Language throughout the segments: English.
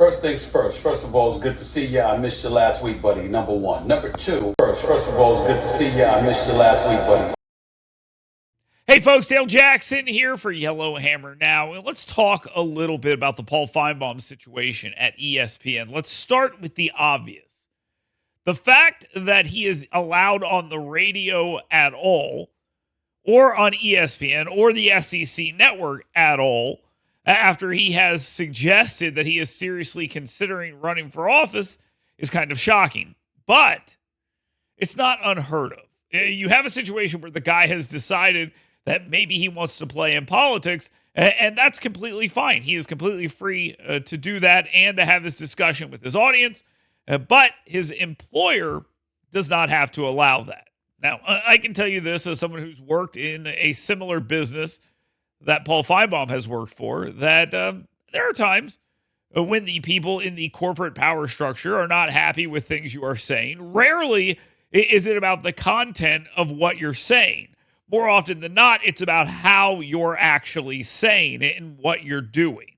First things first. First of all, it's good to see you. I missed you last week, buddy. Number one. Number two. First of all, it's good to see you. I missed you last week, buddy. Hey folks, Dale Jackson here for Yellowhammer Now. And let's talk a little bit about the Paul Finebaum situation at ESPN. Let's start with the obvious. The fact that he is allowed on the radio at all, or on ESPN, or the SEC network at all, after he has suggested that he is seriously considering running for office is kind of shocking. But it's not unheard of. You have a situation where the guy has decided that maybe he wants to play in politics, and that's completely fine. He is completely free to do that and to have this discussion with his audience, but his employer does not have to allow that. Now, I can tell you this as someone who's worked in a similar business that Paul Finebaum has worked for, that there are times when the people in the corporate power structure are not happy with things you are saying. Rarely is it about the content of what you're saying. More often than not, it's about how you're actually saying it and what you're doing.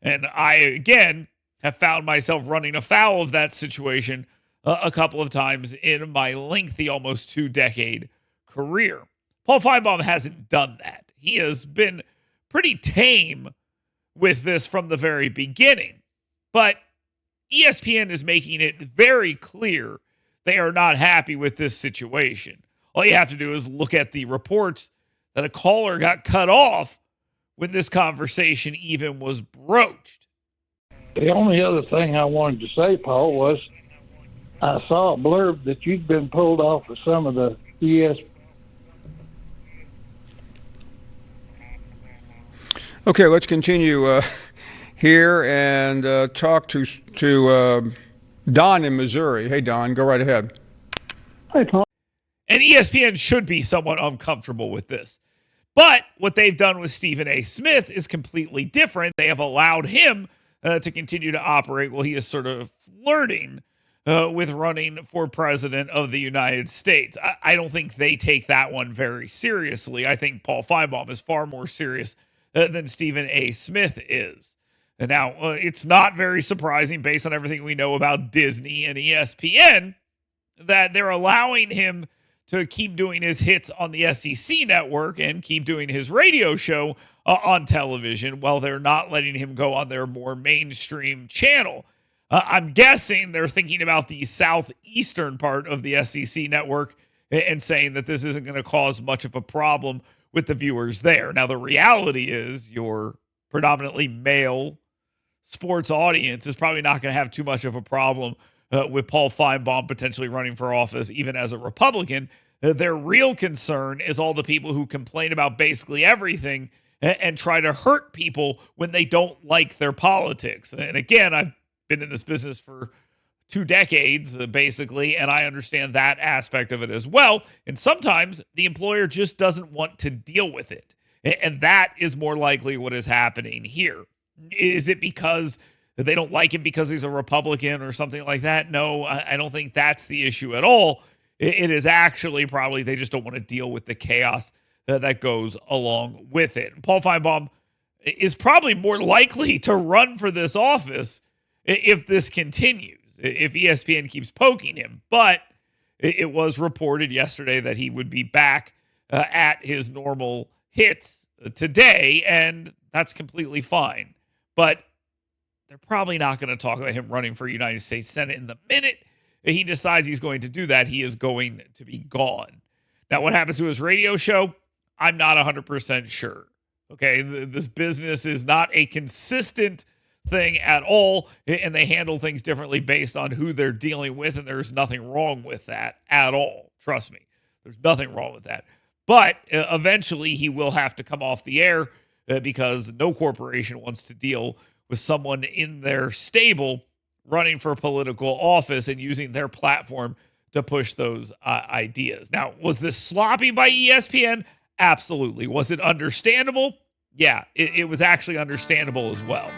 And I, again, have found myself running afoul of that situation a couple of times in my lengthy, almost 2-decade career. Paul Finebaum hasn't done that. He has been pretty tame with this from the very beginning. But ESPN is making it very clear they are not happy with this situation. All you have to do is look at the reports that a caller got cut off when this conversation even was broached. The only other thing I wanted to say, Paul, was I saw a blurb that you'd been pulled off of some of the ESPN. Okay, let's continue here and talk to Don in Missouri. Hey, Don, go right ahead. Hey, Paul. And ESPN should be somewhat uncomfortable with this. But what they've done with Stephen A. Smith is completely different. They have allowed him to continue to operate while he is sort of flirting with running for president of the United States. I don't think they take that one very seriously. I think Paul Finebaum is far more serious than Stephen A. Smith is. And now, it's not very surprising based on everything we know about Disney and ESPN that they're allowing him to keep doing his hits on the SEC network and keep doing his radio show on television while they're not letting him go on their more mainstream channel. I'm guessing they're thinking about the southeastern part of the SEC network and saying that this isn't going to cause much of a problem with the viewers there. Now, the reality is your predominantly male sports audience is probably not going to have too much of a problem with Paul Finebaum potentially running for office, even as a Republican. Their real concern is all the people who complain about basically everything and try to hurt people when they don't like their politics. And again, I've been in this business for 2 decades, basically, and I understand that aspect of it as well. And sometimes the employer just doesn't want to deal with it. And that is more likely what is happening here. Is it because they don't like him because he's a Republican or something like that? No, I don't think that's the issue at all. It is actually probably they just don't want to deal with the chaos that goes along with it. Paul Finebaum is probably more likely to run for this office if this continues, if ESPN keeps poking him. But it was reported yesterday that he would be back at his normal hits today, and that's completely fine. But they're probably not going to talk about him running for United States Senate. In the minute he decides he's going to do that, he is going to be gone. Now, what happens to his radio show? I'm not 100% sure. Okay, this business is not a consistent thing at all, and they handle things differently based on who they're dealing with, and there's nothing wrong with that at all. Trust me, there's nothing wrong with that. But eventually he will have to come off the air because no corporation wants to deal with someone in their stable running for political office and using their platform to push those ideas. Now, was this sloppy by ESPN? Absolutely. Was it understandable? Yeah, it was actually understandable as well.